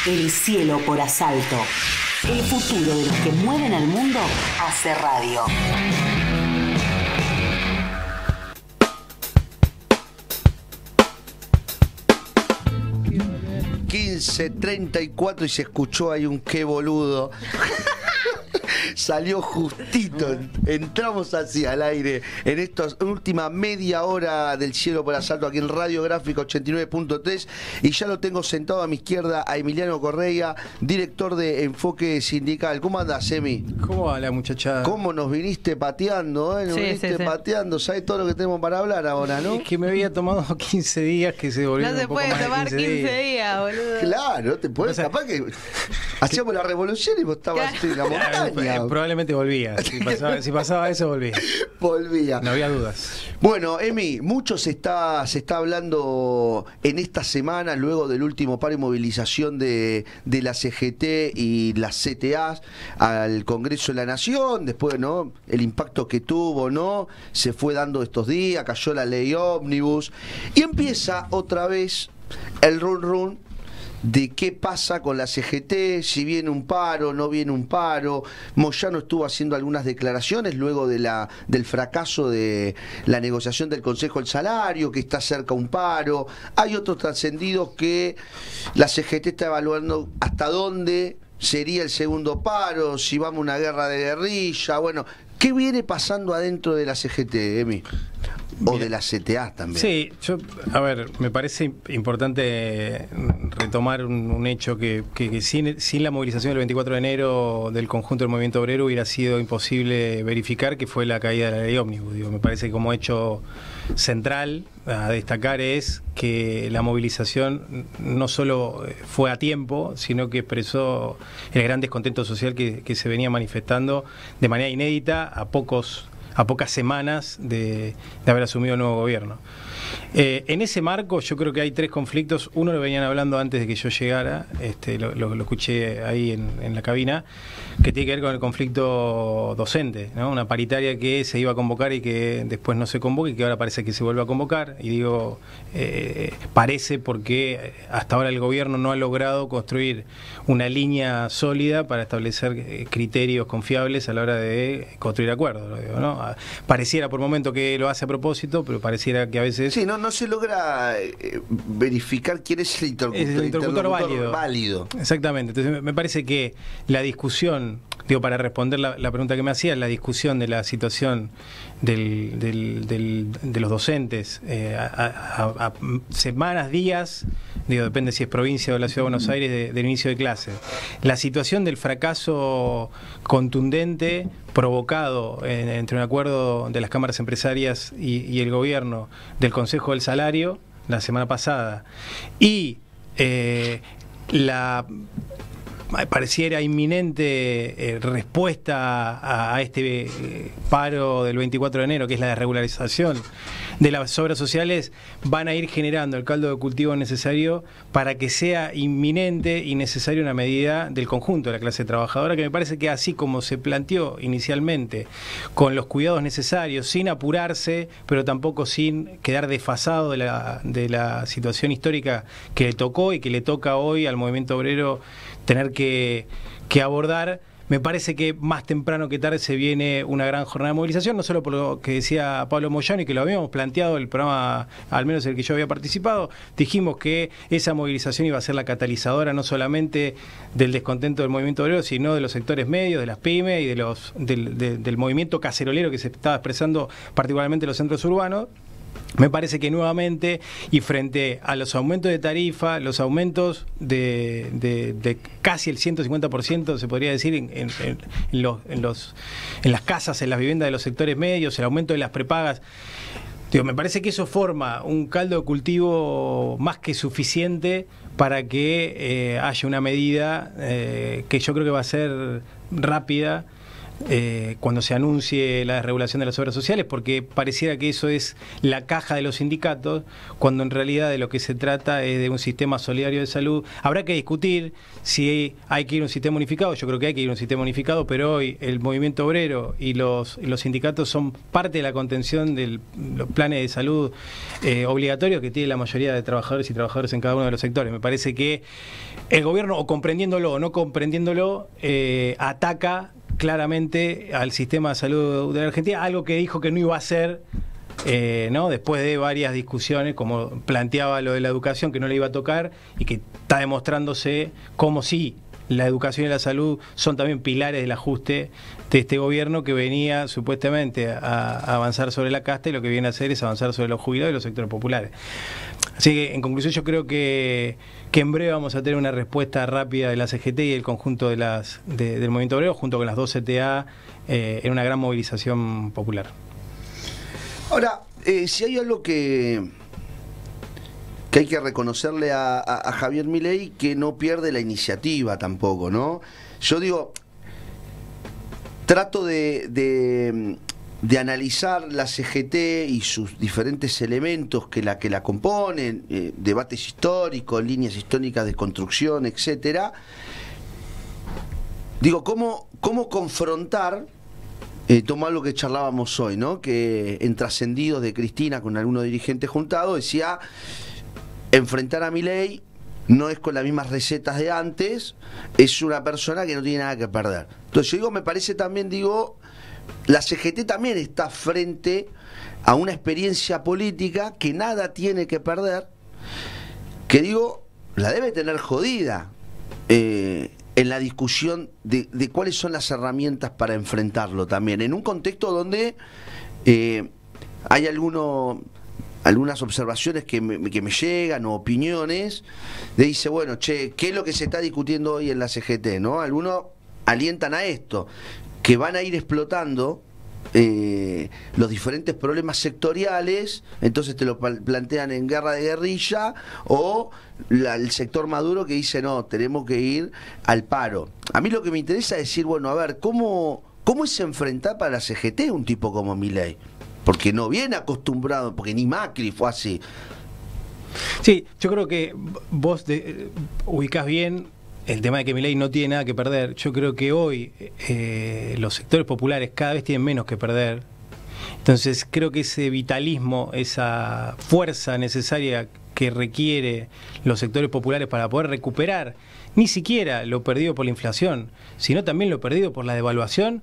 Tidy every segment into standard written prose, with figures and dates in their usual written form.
El cielo por asalto. El futuro de los que mueven al mundo hace radio. ...15:34 y se escuchó ahí un qué boludo. Salió justito, entramos así al aire en esta última media hora del cielo por asalto aquí en Radio Gráfica 89.3 y ya lo tengo sentado a mi izquierda a Emiliano Correa, director de Enfoque Sindical. ¿Cómo andás, Emi? ¿Cómo va la muchachada? ¿Cómo nos viniste pateando, Nos viniste pateando, ¿sabes todo lo que tenemos para hablar ahora, no? Es que me había tomado 15 días que se volvieron No se un poco puede más de tomar 15 días, boludo. Claro, te puedes, O sea, capaz que hacíamos la revolución y vos estabas en la montaña. Probablemente volvía. Si pasaba eso, volvía. Volvía. No había dudas. Bueno, Emi, mucho se está hablando en esta semana, luego del último paro y movilización de la CGT y las CTA al Congreso de la Nación, después, ¿no? El impacto que tuvo, ¿no? Se fue dando estos días, cayó la ley ómnibus, y empieza otra vez el run de qué pasa con la CGT, si viene un paro, no viene un paro. Moyano estuvo haciendo algunas declaraciones luego del fracaso de la negociación del Consejo del Salario, que está cerca un paro. Hay otros trascendidos que la CGT está evaluando hasta dónde sería el segundo paro, si vamos a una guerra de guerrilla. Bueno, ¿qué viene pasando adentro de la CGT, Emi? O de la CTA también. Sí, me parece importante retomar un hecho que sin la movilización del 24 de enero del conjunto del movimiento obrero hubiera sido imposible verificar, que fue la caída de la ley ómnibus. Me parece que como hecho central a destacar es que la movilización no solo fue a tiempo, sino que expresó el gran descontento social que se venía manifestando de manera inédita a pocas semanas de haber asumido el nuevo gobierno. En ese marco yo creo que hay tres conflictos. Uno lo venían hablando antes de que yo llegara, lo escuché ahí en la cabina, que tiene que ver con el conflicto docente, ¿no? Una paritaria que se iba a convocar y que después no se convoca y que ahora parece que se vuelve a convocar. Y digo, parece porque hasta ahora el gobierno no ha logrado construir una línea sólida para establecer criterios confiables a la hora de construir acuerdos, ¿no? Pareciera por momento que lo hace a propósito, pero pareciera que a veces... Sí, no se logra verificar quién es el interlocutor válido. Exactamente. Entonces me parece que la discusión, para responder la pregunta que me hacía, la discusión de la situación de los docentes a semanas, días, depende si es provincia o la Ciudad de Buenos Aires, del inicio de clases. La situación del fracaso contundente provocado entre un acuerdo de las cámaras empresarias y el gobierno del Consejo del Salario la semana pasada y la pareciera inminente respuesta a este paro del 24 de enero, que es la desregularización de las obras sociales, van a ir generando el caldo de cultivo necesario para que sea inminente y necesaria una medida del conjunto de la clase trabajadora, que me parece que así como se planteó inicialmente, con los cuidados necesarios, sin apurarse, pero tampoco sin quedar desfasado de la situación histórica que le tocó y que le toca hoy al movimiento obrero tener que abordar. Me parece que más temprano que tarde se viene una gran jornada de movilización, no solo por lo que decía Pablo Moyano y que lo habíamos planteado el programa, al menos el que yo había participado. Dijimos que esa movilización iba a ser la catalizadora no solamente del descontento del movimiento obrero, sino de los sectores medios, de las pymes y del movimiento cacerolero que se estaba expresando particularmente en los centros urbanos. Me parece que nuevamente, y frente a los aumentos de tarifa, los aumentos de casi el 150%, se podría decir, en las casas, en las viviendas de los sectores medios, el aumento de las prepagas, me parece que eso forma un caldo de cultivo más que suficiente para que haya una medida que yo creo que va a ser rápida cuando se anuncie la desregulación de las obras sociales, porque pareciera que eso es la caja de los sindicatos, cuando en realidad de lo que se trata es de un sistema solidario de salud. Habrá que discutir si hay que ir a un sistema unificado. Yo creo que hay que ir a un sistema unificado, pero hoy el movimiento obrero y los sindicatos son parte de la contención de los planes de salud obligatorios que tiene la mayoría de trabajadores y trabajadoras en cada uno de los sectores. Me parece que el gobierno, o comprendiéndolo o no comprendiéndolo, ataca claramente al sistema de salud de la Argentina, algo que dijo que no iba a hacer, ¿no? Después de varias discusiones, como planteaba lo de la educación, que no le iba a tocar, y que está demostrándose como sí, la educación y la salud son también pilares del ajuste de este gobierno, que venía supuestamente a avanzar sobre la casta, y lo que viene a hacer es avanzar sobre los jubilados y los sectores populares. Así que, en conclusión, yo creo que en breve vamos a tener una respuesta rápida de la CGT y el conjunto de del movimiento obrero, junto con las dos CTA, en una gran movilización popular. Ahora, si hay algo que hay que reconocerle a Javier Milei, que no pierde la iniciativa tampoco, ¿no? Yo digo, trato de analizar la CGT y sus diferentes elementos que la componen, debates históricos, líneas históricas de construcción, etcétera. Digo, ¿cómo confrontar? Tomar lo que charlábamos hoy, ¿no? Que en Trascendidos de Cristina, con algunos dirigentes juntados, decía: enfrentar a Milei no es con las mismas recetas de antes, es una persona que no tiene nada que perder. Entonces yo digo, me parece también, la CGT también está frente a una experiencia política que nada tiene que perder, que la debe tener jodida en la discusión de cuáles son las herramientas para enfrentarlo también, en un contexto donde hay algunas observaciones que me llegan, o opiniones, dice, bueno, ¿qué es lo que se está discutiendo hoy en la CGT? ¿No? Algunos alientan a esto, que van a ir explotando los diferentes problemas sectoriales, entonces te lo plantean en guerra de guerrilla, o el sector Maduro que dice, no, tenemos que ir al paro. A mí lo que me interesa es decir, bueno, a ver, ¿cómo es enfrentar para la CGT un tipo como Milei? Porque no viene acostumbrado, porque ni Macri fue así. Sí, yo creo que vos ubicás bien el tema de que Milei no tiene nada que perder. Yo creo que hoy los sectores populares cada vez tienen menos que perder. Entonces creo que ese vitalismo, esa fuerza necesaria que requiere los sectores populares para poder recuperar ni siquiera lo perdido por la inflación, sino también lo perdido por la devaluación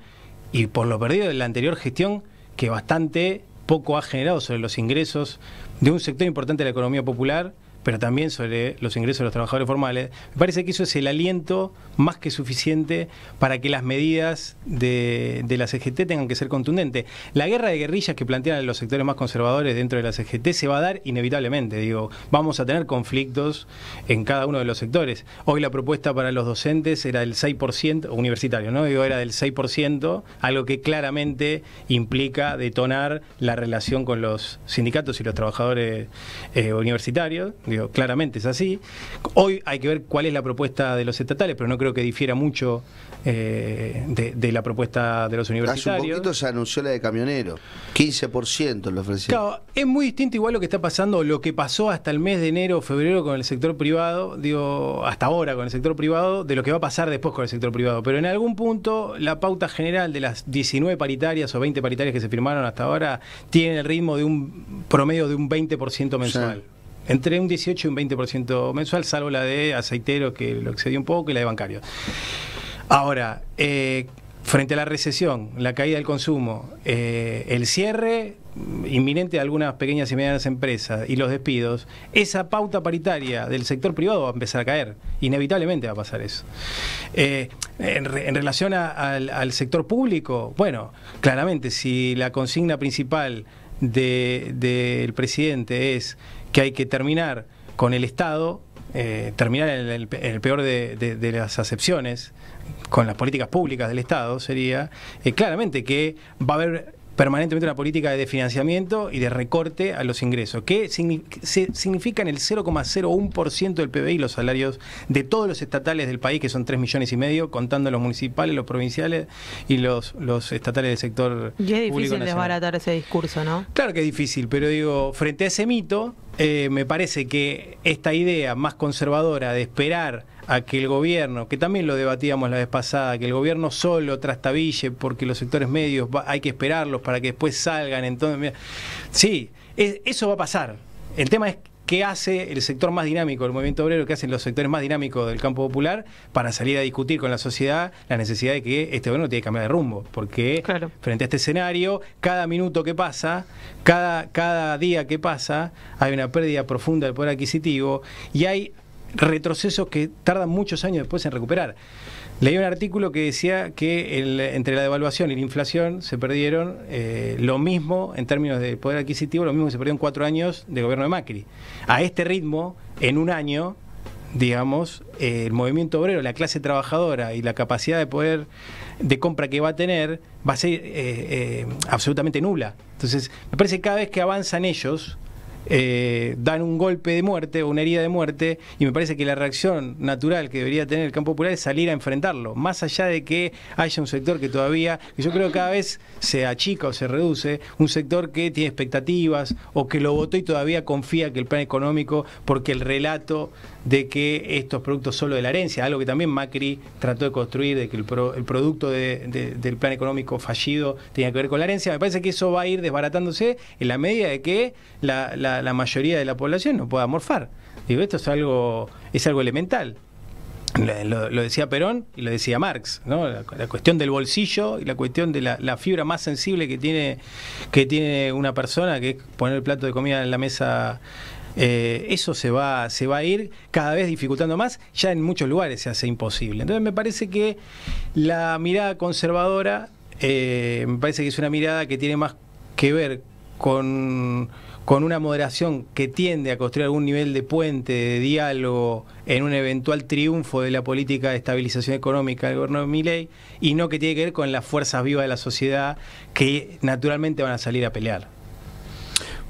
y por lo perdido de la anterior gestión, que bastante poco ha generado sobre los ingresos de un sector importante de la economía popular, pero también sobre los ingresos de los trabajadores formales. Me parece que eso es el aliento más que suficiente para que las medidas de la CGT tengan que ser contundentes. La guerra de guerrillas que plantean los sectores más conservadores dentro de la CGT se va a dar inevitablemente. Vamos a tener conflictos en cada uno de los sectores. Hoy la propuesta para los docentes era del 6%, universitario, ¿no? Era del 6%, algo que claramente implica detonar la relación con los sindicatos y los trabajadores universitarios. Claramente es así. Hoy hay que ver cuál es la propuesta de los estatales, pero no creo que difiera mucho de la propuesta de los universitarios. Hace un poquito se anunció la de camioneros, 15% lo ofrecieron. Claro, es muy distinto igual lo que está pasando, lo que pasó hasta el mes de enero o febrero con el sector privado, hasta ahora con el sector privado, de lo que va a pasar después con el sector privado. Pero en algún punto la pauta general de las 19 paritarias o 20 paritarias que se firmaron hasta ahora tiene el ritmo de un promedio de un 20% mensual. Sí. Entre un 18 y un 20% mensual, salvo la de aceiteros, que lo excedió un poco, y la de bancarios. Ahora, frente a la recesión, la caída del consumo, el cierre inminente de algunas pequeñas y medianas empresas y los despidos, esa pauta paritaria del sector privado va a empezar a caer. Inevitablemente va a pasar eso. En relación al sector público, bueno, claramente, si la consigna principal del presidente es que hay que terminar con el Estado, terminar en el peor de las acepciones, con las políticas públicas del Estado, sería claramente que va a haber permanentemente una política de financiamiento y de recorte a los ingresos, que significan el 0,01% del PBI, los salarios de todos los estatales del país, que son 3,5 millones, contando los municipales, los provinciales y los estatales del sector público. Y es difícil nacional. desbaratar ese discurso, ¿no? Claro que es difícil, pero digo, frente a ese mito, me parece que esta idea más conservadora de esperar a que el gobierno, que también lo debatíamos la vez pasada, que el gobierno solo trastabille porque los sectores medios hay que esperarlos para que después salgan, entonces, sí, eso va a pasar. El tema es qué hace el sector más dinámico del movimiento obrero, qué hacen los sectores más dinámicos del campo popular para salir a discutir con la sociedad la necesidad de que este gobierno tiene que cambiar de rumbo, porque claro, frente a este escenario, cada minuto que pasa, cada día que pasa, hay una pérdida profunda del poder adquisitivo y hay retrocesos que tardan muchos años después en recuperar. Leí un artículo que decía que entre la devaluación y la inflación se perdieron lo mismo en términos de poder adquisitivo, lo mismo que se perdió en 4 años de gobierno de Macri. A este ritmo, en un año, digamos, el movimiento obrero, la clase trabajadora y la capacidad de poder de compra que va a tener va a ser absolutamente nula. Entonces, me parece que cada vez que avanzan ellos, dan un golpe de muerte o una herida de muerte, y me parece que la reacción natural que debería tener el campo popular es salir a enfrentarlo, más allá de que haya un sector que todavía, que yo creo que cada vez se achica o se reduce, un sector que tiene expectativas o que lo votó y todavía confía que el plan económico, porque el relato de que estos productos solo de la herencia, algo que también Macri trató de construir, de que el producto del plan económico fallido tenía que ver con la herencia, me parece que eso va a ir desbaratándose en la medida de que la mayoría de la población no pueda morfar. Digo, esto es algo elemental. Lo decía Perón y lo decía Marx, ¿no? La cuestión del bolsillo y la cuestión de la fibra más sensible que tiene una persona, que es poner el plato de comida en la mesa. Eso se va a ir cada vez dificultando más, ya en muchos lugares se hace imposible. Entonces me parece que la mirada conservadora, me parece que es una mirada que tiene más que ver con una moderación que tiende a construir algún nivel de puente, de diálogo, en un eventual triunfo de la política de estabilización económica del gobierno de Milei, y no que tiene que ver con las fuerzas vivas de la sociedad que naturalmente van a salir a pelear.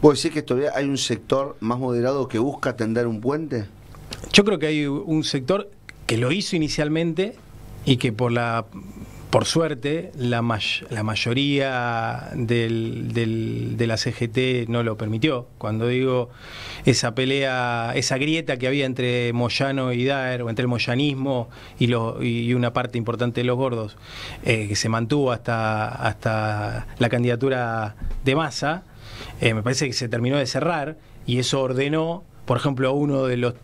¿Vos decís que todavía hay un sector más moderado que busca tender un puente? Yo creo que hay un sector que lo hizo inicialmente y que por suerte la mayoría de la CGT no lo permitió. Cuando digo esa pelea, esa grieta que había entre Moyano y Daer, o entre el moyanismo y una parte importante de los gordos, que se mantuvo hasta la candidatura de Massa, me parece que se terminó de cerrar, y eso ordenó, por ejemplo, a uno de los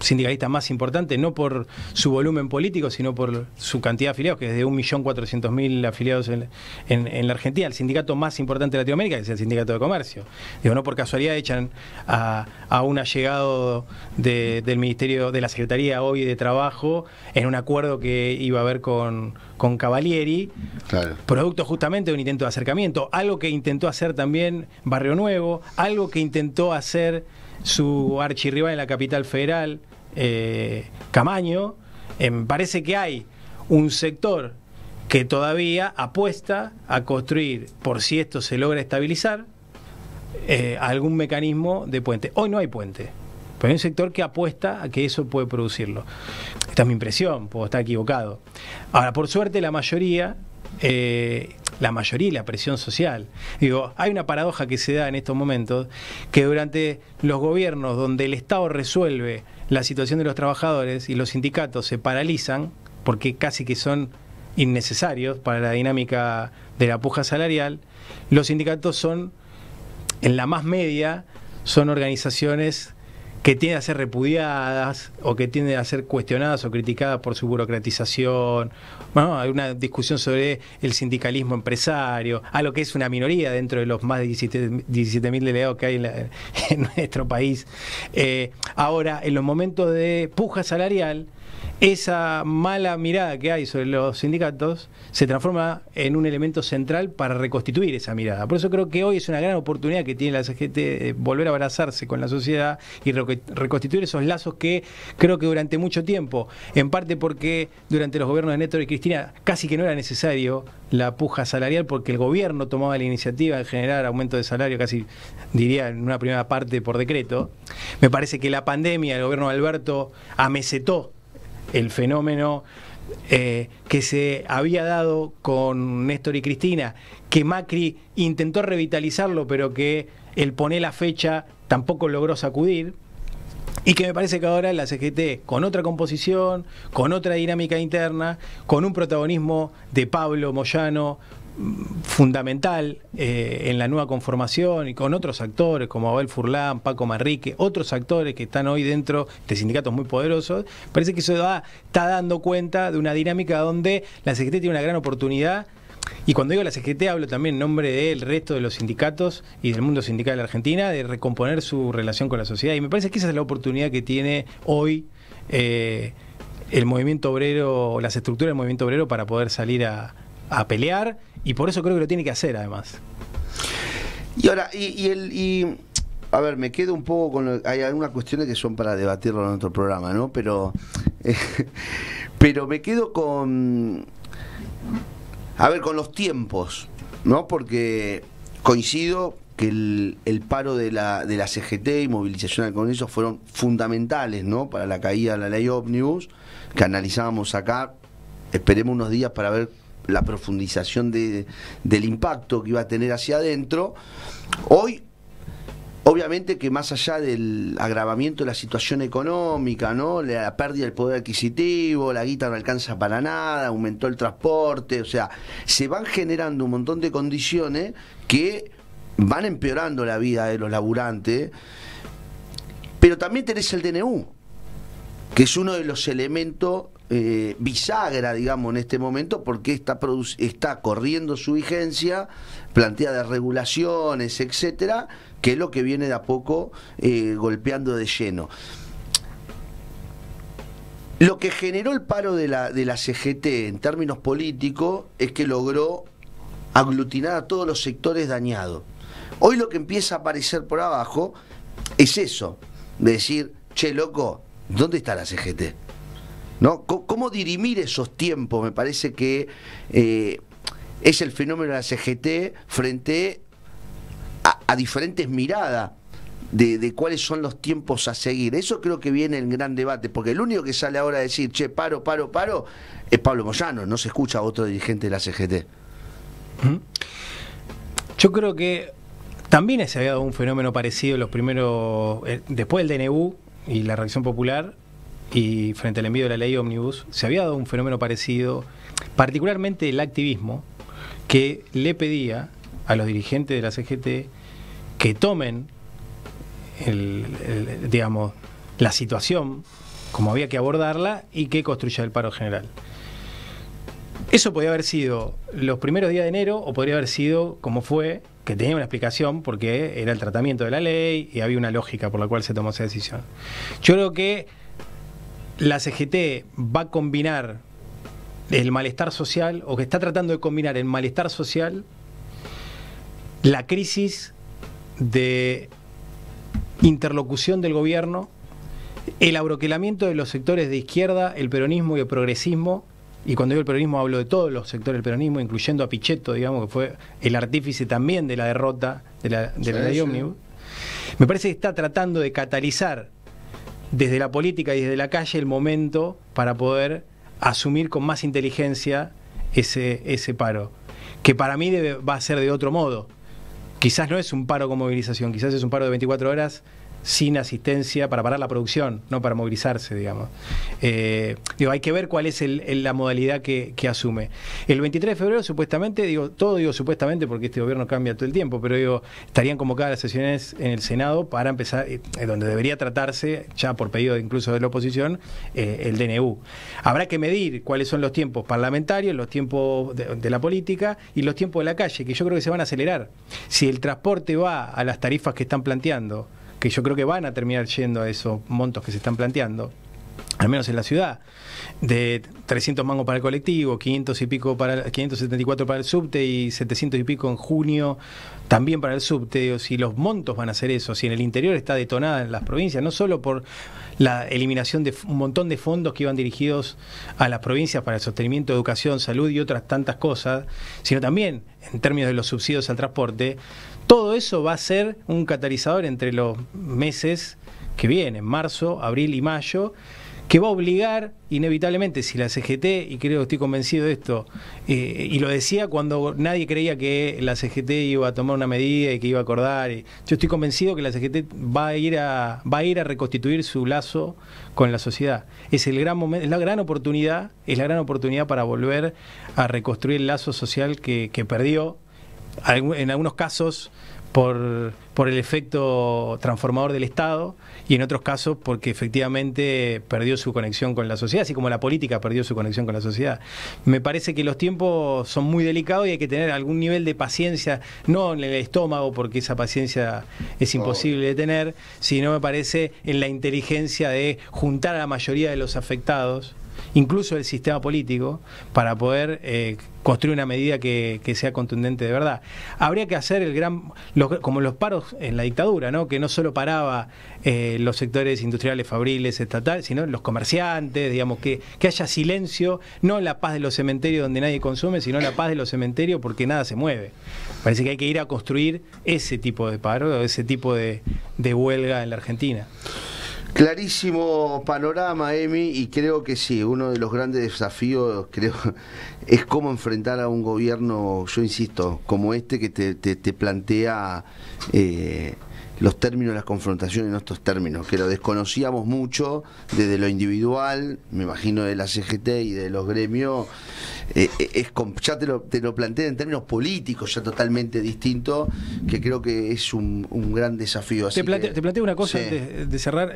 sindicalistas más importantes, no por su volumen político, sino por su cantidad de afiliados, que es de 1.400.000 afiliados en la Argentina, el sindicato más importante de Latinoamérica, que es el Sindicato de Comercio. Digo, no por casualidad echan a un allegado del Ministerio, de la Secretaría hoy de Trabajo, en un acuerdo que iba a haber con Cavalieri, claro, producto justamente de un intento de acercamiento, algo que intentó hacer también Barrio Nuevo, algo que intentó hacer su archirrival en la capital federal, Camaño. Parece que hay un sector que todavía apuesta a construir, por si esto se logra estabilizar, algún mecanismo de puente. Hoy no hay puente, pero hay un sector que apuesta a que eso puede producirlo. Esta es mi impresión, puedo estar equivocado. Ahora, por suerte, la mayoría y la presión social. Digo, hay una paradoja que se da en estos momentos, que durante los gobiernos donde el Estado resuelve la situación de los trabajadores y los sindicatos se paralizan, porque casi que son innecesarios para la dinámica de la puja salarial, los sindicatos son, en la más media, son organizaciones que tienden a ser repudiadas o que tienden a ser cuestionadas o criticadas por su burocratización. Bueno, hay una discusión sobre el sindicalismo empresario, algo que es una minoría dentro de los más de 17.000 delegados que hay en nuestro país. Ahora, en los momentos de puja salarial, esa mala mirada que hay sobre los sindicatos se transforma en un elemento central para reconstituir esa mirada. Por eso creo que hoy es una gran oportunidad que tiene la CGT de volver a abrazarse con la sociedad y reconstituir esos lazos que creo que durante mucho tiempo, en parte porque durante los gobiernos de Néstor y Cristina casi que no era necesario la puja salarial, porque el gobierno tomaba la iniciativa de generar aumento de salario, casi diría en una primera parte por decreto. Me parece que la pandemia, el gobierno de Alberto amesetó el fenómeno que se había dado con Néstor y Cristina, que Macri intentó revitalizarlo, pero que el poner la fecha tampoco logró sacudir, y que me parece que ahora la CGT, con otra composición, con otra dinámica interna, con un protagonismo de Pablo Moyano fundamental en la nueva conformación, y con otros actores como Abel Furlan, Paco Manrique, otros actores que están hoy dentro de sindicatos muy poderosos, parece que eso está dando cuenta de una dinámica donde la CGT tiene una gran oportunidad. Y cuando digo la CGT hablo también en nombre del resto de los sindicatos y del mundo sindical de la Argentina, de recomponer su relación con la sociedad, y me parece que esa es la oportunidad que tiene hoy el movimiento obrero, las estructuras del movimiento obrero, para poder salir a pelear, y por eso creo que lo tiene que hacer además. Y ahora, a ver, me quedo un poco con hay algunas cuestiones que son para debatirlo en otro programa, ¿no? Pero me quedo con con los tiempos, ¿no? Porque coincido que el paro de la CGT y movilización al Congreso fueron fundamentales, ¿no? Para la caída de la ley ómnibus, que analizábamos acá. Esperemos unos días para ver la profundización del impacto que iba a tener hacia adentro. Hoy, obviamente que más allá del agravamiento de la situación económica, ¿no? La pérdida del poder adquisitivo, la guita no alcanza para nada, aumentó el transporte, o sea, se van generando un montón de condiciones que van empeorando la vida de los laburantes, pero también tenés el DNU, que es uno de los elementos bisagra, digamos, en este momento, porque está corriendo su vigencia, plantea de regulaciones, etcétera, que es lo que viene de a poco golpeando de lleno. Lo que generó el paro de la CGT en términos políticos es que logró aglutinar a todos los sectores dañados. Hoy lo que empieza a aparecer por abajo es eso, de decir, che, loco, ¿dónde está la CGT? ¿No? ¿Cómo dirimir esos tiempos? Me parece que es el fenómeno de la CGT frente a diferentes miradas de cuáles son los tiempos a seguir. Eso creo que viene en gran debate, porque el único que sale ahora a decir, che, paro, es Pablo Moyano, no se escucha a otro dirigente de la CGT. Yo creo que también se había dado un fenómeno parecido en los primeros, después del DNU y la reacción popular, y frente al envío de la ley ómnibus, se había dado un fenómeno parecido, particularmente el activismo, que le pedía a los dirigentes de la CGT que tomen digamos, la situación como había que abordarla y que construya el paro general. Eso podía haber sido los primeros días de enero, o podría haber sido como fue, que tenía una explicación porque era el tratamiento de la ley y había una lógica por la cual se tomó esa decisión. Yo creo que la CGT va a combinar el malestar social, o que está tratando de combinar el malestar social, la crisis de interlocución del gobierno, el abroquelamiento de los sectores de izquierda, el peronismo y el progresismo, y cuando digo el peronismo hablo de todos los sectores del peronismo, incluyendo a Pichetto, digamos, que fue el artífice también de la derrota de la ley ómnibus. Me parece que está tratando de catalizar desde la política y desde la calle el momento para poder asumir con más inteligencia ese paro, que para mí va a ser de otro modo. Quizás no es un paro con movilización, quizás es un paro de 24 horas sin asistencia para parar la producción, no para movilizarse, digamos. Hay que ver cuál es la modalidad que asume. El 23 de febrero, supuestamente, digo supuestamente porque este gobierno cambia todo el tiempo, pero estarían convocadas las sesiones en el Senado para empezar, donde debería tratarse, ya por pedido incluso de la oposición, el DNU. Habrá que medir cuáles son los tiempos parlamentarios, los tiempos de la política y los tiempos de la calle, que yo creo que se van a acelerar. Si el transporte va a las tarifas que están planteando, que yo creo que van a terminar yendo a esos montos que se están planteando, al menos en la ciudad, de 300 mangos para el colectivo, 500 y pico 574 para el subte y 700 y pico en junio también para el subte. Digo, si los montos van a ser eso, si en el interior está detonada en las provincias, no solo por la eliminación de un montón de fondos que iban dirigidos a las provincias para el sostenimiento de educación, salud y otras tantas cosas, sino también en términos de los subsidios al transporte, todo eso va a ser un catalizador entre los meses que vienen, marzo, abril y mayo, que va a obligar inevitablemente, si la CGT, y creo que estoy convencido de esto, y lo decía cuando nadie creía que la CGT iba a tomar una medida y que iba a acordar, yo estoy convencido que la CGT va a ir a reconstituir su lazo con la sociedad. Es el gran momento, es la gran oportunidad para volver a reconstruir el lazo social que perdió, en algunos casos por el efecto transformador del Estado y en otros casos porque efectivamente perdió su conexión con la sociedad, así como la política perdió su conexión con la sociedad. Me parece que los tiempos son muy delicados y hay que tener algún nivel de paciencia, no en el estómago porque esa paciencia es imposible de tener, sino me parece en la inteligencia de juntar a la mayoría de los afectados, incluso el sistema político, para poder construir una medida que sea contundente de verdad. Habría que hacer como los paros en la dictadura, ¿no? Que no solo paraba los sectores industriales, fabriles, estatales, sino los comerciantes, digamos, que haya silencio, no la paz de los cementerios donde nadie consume, sino la paz de los cementerios porque nada se mueve. Parece que hay que ir a construir ese tipo de paro, ese tipo de huelga en la Argentina. Clarísimo panorama, Emi, y creo que sí, uno de los grandes desafíos es cómo enfrentar a un gobierno, yo insisto, como este que te plantea los términos de las confrontaciones en estos términos, que lo desconocíamos mucho desde lo individual, me imagino de la CGT y de los gremios, ya te lo planteé en términos políticos, ya totalmente distinto, que creo que es un gran desafío. Así te planteo una cosa, sí, antes de cerrar.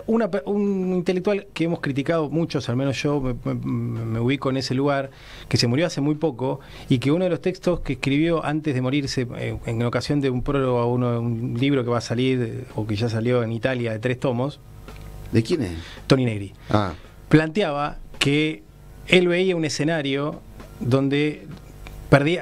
Un intelectual que hemos criticado muchos, al menos yo me ubico en ese lugar, que se murió hace muy poco y que uno de los textos que escribió antes de morirse, en ocasión de un prólogo a un libro que va a salir o que ya salió en Italia de 3 tomos. ¿De quién es? Toni Negri. Planteaba que él veía un escenario donde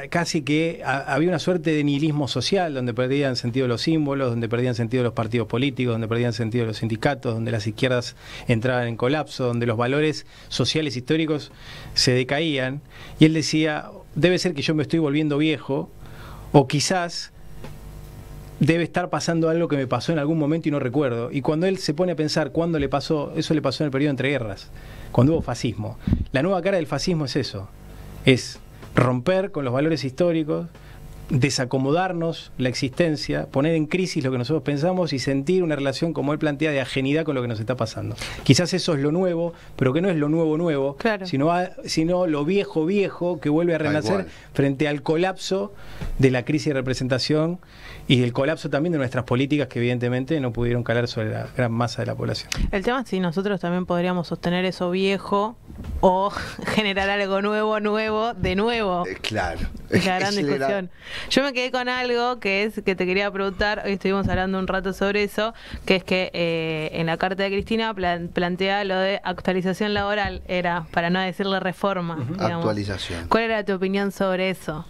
casi que había una suerte de nihilismo social, donde perdían sentido los símbolos, donde perdían sentido los partidos políticos, donde perdían sentido los sindicatos, donde las izquierdas entraban en colapso, donde los valores sociales históricos se decaían. Y él decía, debe ser que yo me estoy volviendo viejo, o quizás debe estar pasando algo que me pasó en algún momento y no recuerdo. Y cuando él se pone a pensar cuándo le pasó, eso le pasó en el periodo entre guerras, cuando hubo fascismo. La nueva cara del fascismo es eso, es romper con los valores históricos, desacomodarnos la existencia, poner en crisis lo que nosotros pensamos y sentir una relación, como él plantea, de ajenidad con lo que nos está pasando. Quizás eso es lo nuevo, pero que no es lo nuevo, claro, sino lo viejo que vuelve a renacer frente al colapso de la crisis de representación y el colapso también de nuestras políticas que evidentemente no pudieron calar sobre la gran masa de la población. El tema es si nosotros también podríamos sostener eso viejo o generar algo nuevo de nuevo. Claro. Es la gran discusión. Yo me quedé con algo que te quería preguntar, hoy estuvimos hablando un rato sobre eso, que es que en la carta de Cristina plantea lo de actualización laboral, era, para no decirle reforma. Actualización. ¿Cuál era tu opinión sobre eso?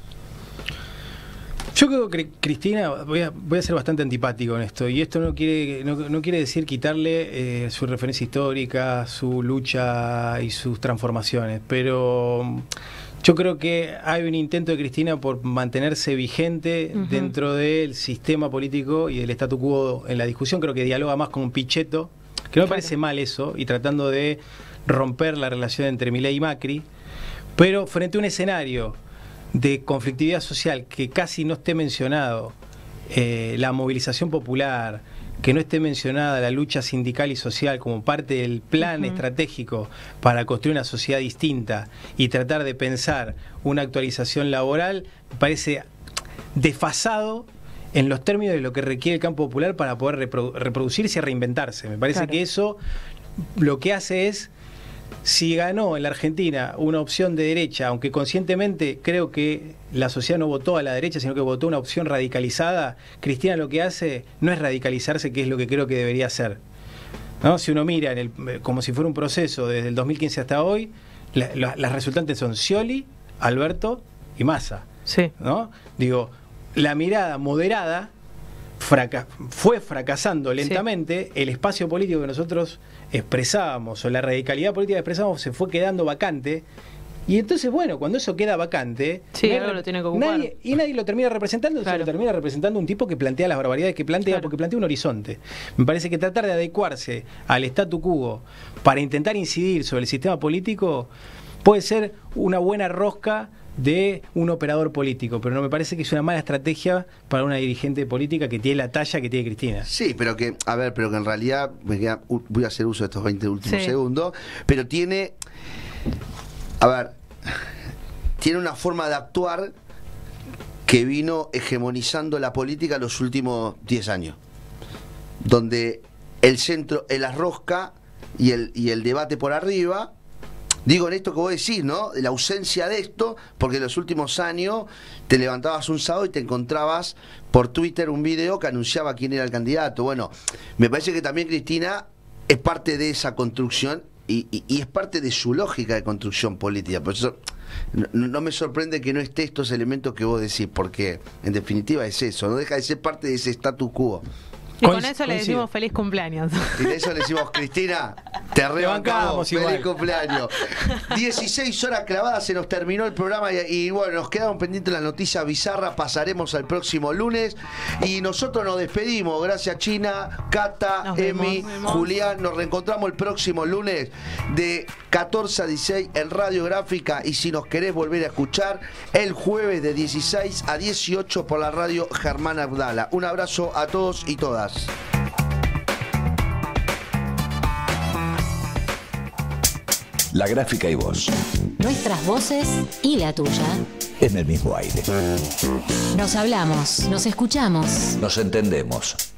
Yo creo que Cristina, voy a ser bastante antipático en esto, y esto no quiere decir quitarle su referencia histórica, su lucha y sus transformaciones, pero yo creo que hay un intento de Cristina por mantenerse vigente dentro del sistema político y del statu quo en la discusión. Creo que dialoga más con Pichetto, que no me parece mal eso, y tratando de romper la relación entre Milei y Macri, pero frente a un escenario de conflictividad social que casi no esté mencionado la movilización popular, que no esté mencionada la lucha sindical y social como parte del plan estratégico para construir una sociedad distinta y tratar de pensar una actualización laboral, me parece desfasado en los términos de lo que requiere el campo popular para poder reproducirse y reinventarse. Me parece que eso lo que hace es, si ganó en la Argentina una opción de derecha, aunque conscientemente creo que la sociedad no votó a la derecha, sino que votó una opción radicalizada, Cristina lo que hace no es radicalizarse, que es lo que creo que debería hacer. ¿no? Si uno mira como si fuera un proceso desde el 2015 hasta hoy, las resultantes son Scioli, Alberto y Massa. Sí. ¿No? Digo, la mirada moderada fue fracasando lentamente, el espacio político que nosotros expresábamos, o la radicalidad política que expresábamos, se fue quedando vacante. Y entonces, bueno, cuando eso queda vacante, sí, algo lo tiene que ocupar. nadie lo termina representando, claro. Se lo termina representando un tipo que plantea las barbaridades que plantea, claro. Porque plantea un horizonte. Me parece que tratar de adecuarse al statu quo para intentar incidir sobre el sistema político puede ser una buena rosca de un operador político, pero no me parece que es una mala estrategia para una dirigente política que tiene la talla que tiene Cristina. Sí, pero que en realidad voy a hacer uso de estos 20 últimos segundos, pero tiene una forma de actuar que vino hegemonizando la política los últimos 10 años, donde el centro, la rosca y el debate por arriba. Digo en esto que vos decís, ¿no? La ausencia de esto, porque en los últimos años te levantabas un sábado y te encontrabas por Twitter un video que anunciaba quién era el candidato. Bueno, me parece que también Cristina es parte de esa construcción y es parte de su lógica de construcción política. Por eso no me sorprende que no esté estos elementos que vos decís, porque en definitiva es eso, no deja de ser parte de ese status quo. Y con eso le decimos feliz cumpleaños. Y de eso le decimos, Cristina, te rebancamos, feliz cumpleaños. 16 horas clavadas, se nos terminó el programa y bueno, nos quedaron pendientes las noticias bizarras, pasaremos al próximo lunes y nosotros nos despedimos. Gracias China, Cata, Emi, Julián, nos reencontramos el próximo lunes de 14 a 16 en Radiográfica y si nos querés volver a escuchar, el jueves de 16 a 18 por la radio Germán Abdala. Un abrazo a todos y todas. La Gráfica y vos. Nuestras voces y la tuya. En el mismo aire. Nos hablamos, nos escuchamos. Nos entendemos.